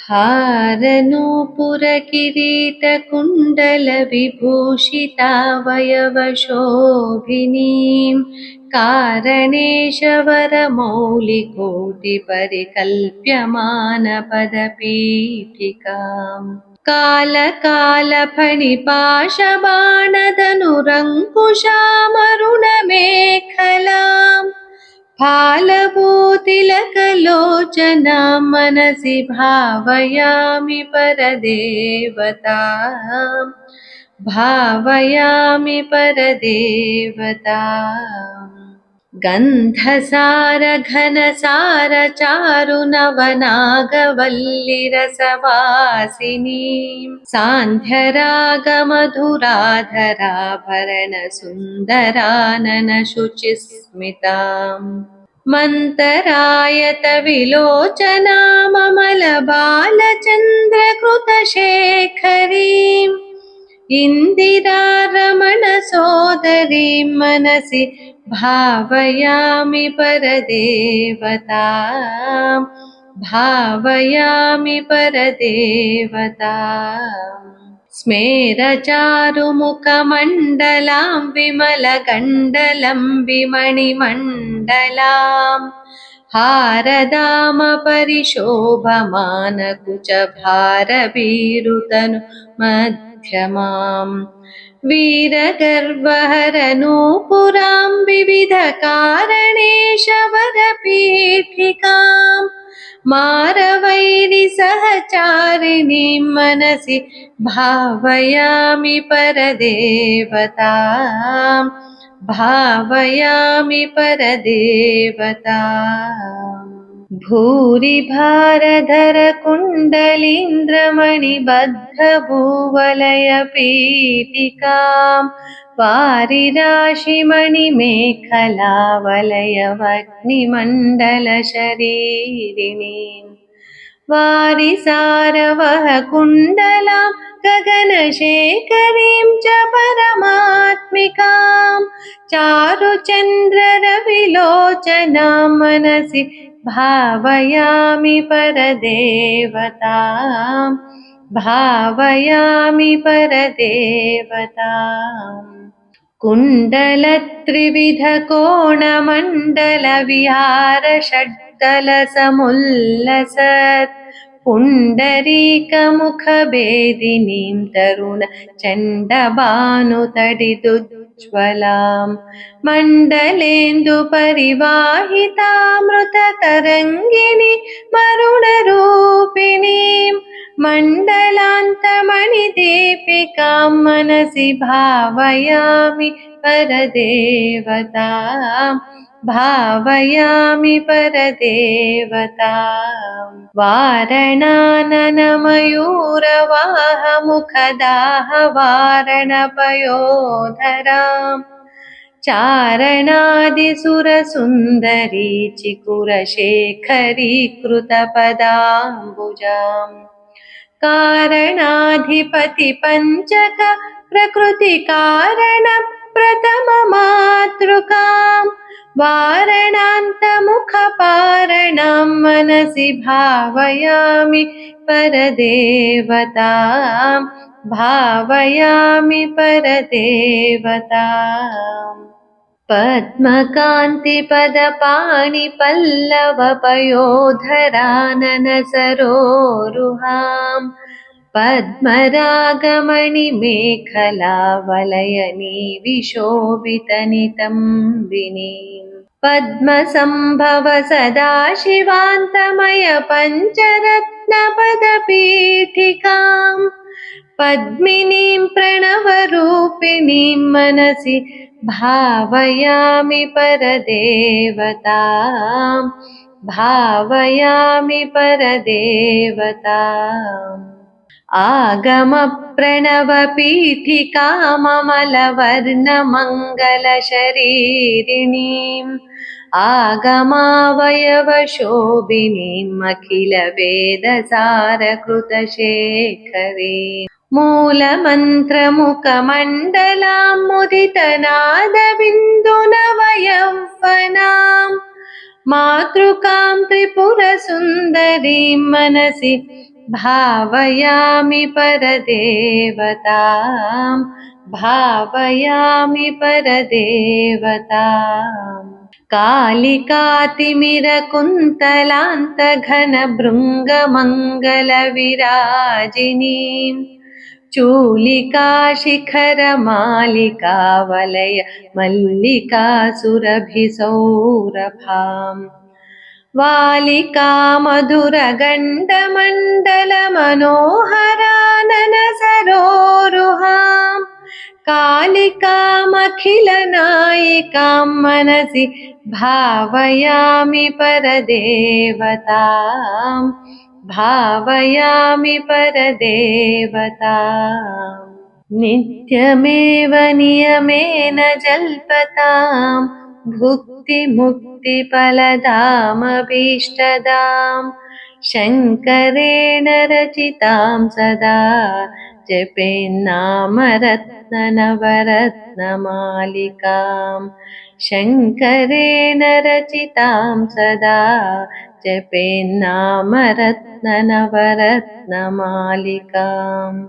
हारनूपुरकिरीटकुण्डलविभूषितावयवशोभिनीं कारणेशवरमौलिकोटिपरिकल्प्यमानपदपीठिकाम् कालकालफणिपाशबाणधनुरङ्कुशामरुणमेखलाम् फालभूतिलकलोचनां मनसि भावयामि परदेवताम् भावयामि परदेवताम् गन्धसारघनसारचारुनवनागवल्लिरसवासिनीं सान्ध्यरागमधुराधराभरणसुन्दराननशुचिस्मिताम् मन्तरायतविलोचनाममलबालचन्द्रकृतशेखरीम् इन्दिरारमणसोदरीं मनसि भावयामि परदेवताम् भावयामि परदेवताम् स्मेरचारुमुखमण्डलां विमलगण्डलं विमणिमण्डलाम् हारदामपरिशोभमानकुचभारभीरुतनु मध्यमाम् वीरगर्वहरनूपुरां विविधकारणेशवरपीठिकाम् मारवैरिसहचारिणीं मनसि भावयामि परदेवताम् भावयामि परदेवताम् भूरिभारधरकुण्डलीन्द्रमणिबद्धभूवलयपीठिकाम् वारिराशिमणिमेखलावलयवह्निमण्डलशरीरिणीम् वारिसारवहकुण्डलां गगनशेखरीं च परमात्मिकां चारुचन्द्ररविलोचनां मनसि भावयामि परदेवताम् भावयामि परदेवताम् कुण्डलत्रिविधकोणमण्डलविहारषड्दलसमुल्लसत् पुण्डरीकमुखभेदिनीं तरुणचण्डभानुतडिदुज्ज्वलां मण्डलेन्दुपरिवाहितामृततरङ्गिणी मरुणरूपिणीं मण्डलान्तमणिदीपिकां मनसि भावयामि परदेवताम् भावयामि परदेवताम् वारणाननमयूरवाहमुखदाहवारणपयोधराम् चारणादिसुरसुन्दरी चिकुरशेखरीकृतपदाम्बुजाम् कारणाधिपतिपञ्चक प्रकृतिकारणप्रथममातृकाम् वारणान्तमुखपारणां मनसि भावयामि परदेवताम् भावयामि परदेवताम् पद्मकान्तिपदपाणिपल्लवपयोधराननसरोरुहाम् पद्मरागमणिमेखलावलयनिविशोभितनितम्बिनीम् पद्मसम्भव सदाशिवान्तमय पञ्चरत्नपदपीठिकाम् पद्मिनीं प्रणवरूपिणीं मनसि भावयामि परदेवताम् भावयामि परदेवताम् आगमप्रणवपीठिकाममलवर्णमङ्गलशरीरिणीम् आगमावयवशोभिनीम् अखिलवेदसारकृतशेखरीम् मूलमन्त्रमुखमण्डलां मुदितनादबिन्दुनवयौवनाम् मातृकां त्रिपुरसुन्दरीं मनसि भावयामि परदेवताम् भावयामि परदेवताम् कालिकातिमिरकुन्तलान्तघनभृङ्गमङ्गलविराजिनीम् चूलिकाशिखरमालिकावलय मल्लिकासुरभिसौरभाम् वालिकामधुरगण्डमण्डलमनोहरानन सरोरुहाम् कालिकामखिलनायिकां मनसि भावयामि परदेवताम् भावयामि परदेवताम् नित्यमेव नियमेन जल्पताम् भुक्तिमुक्तिफलदामभीष्टदाम् शङ्करेण रचितां सदा जपेन्नामरत्ननवरत्नमालिकाम् शङ्करेण रचितां सदा जपेन्नामरत्ननवरत्नमालिकाम्